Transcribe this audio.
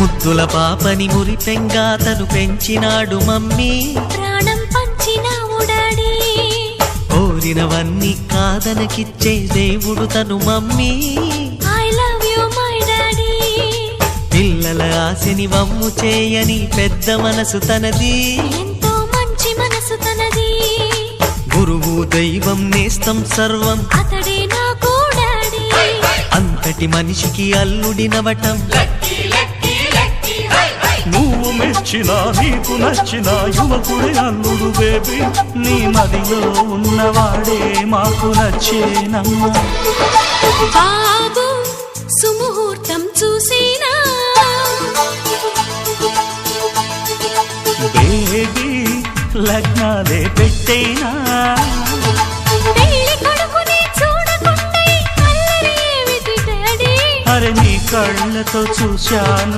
ముద్దుల పాపని మురిపెంగా తను పెంచినాడు మమ్మీ, ప్రాణం పంచినావు డాడీ. కోరినవన్నీ కాదనకిచ్చే దేవుడు తను mummy, I love you my daddy. పిల్లల ఆశని వమ్ము చేయని పెద్ద మనసు తనది, ఎంతో మంచి మనసు తనది. గురువు దైవం నేస్తం సర్వం అతడే నాకు డాడీ. అంతటి మనిషికి అల్లుడినవటం, నువ్వు మెచ్చినా నీకు నచ్చిన యువకుడే అల్లుడు బేబీ. నీ మదిలో ఉన్నవాడే మాకు నచ్చేనమ్మా. బాబు సుముహూర్తం చూసినా, బేబీ లగ్నాలే పెట్టేనా. పెళ్లి కొడుకుని చూడకుండా ఈ అల్లరి ఏమిటి డాడీ? అరే నీ కళ్ళతో చూశాను.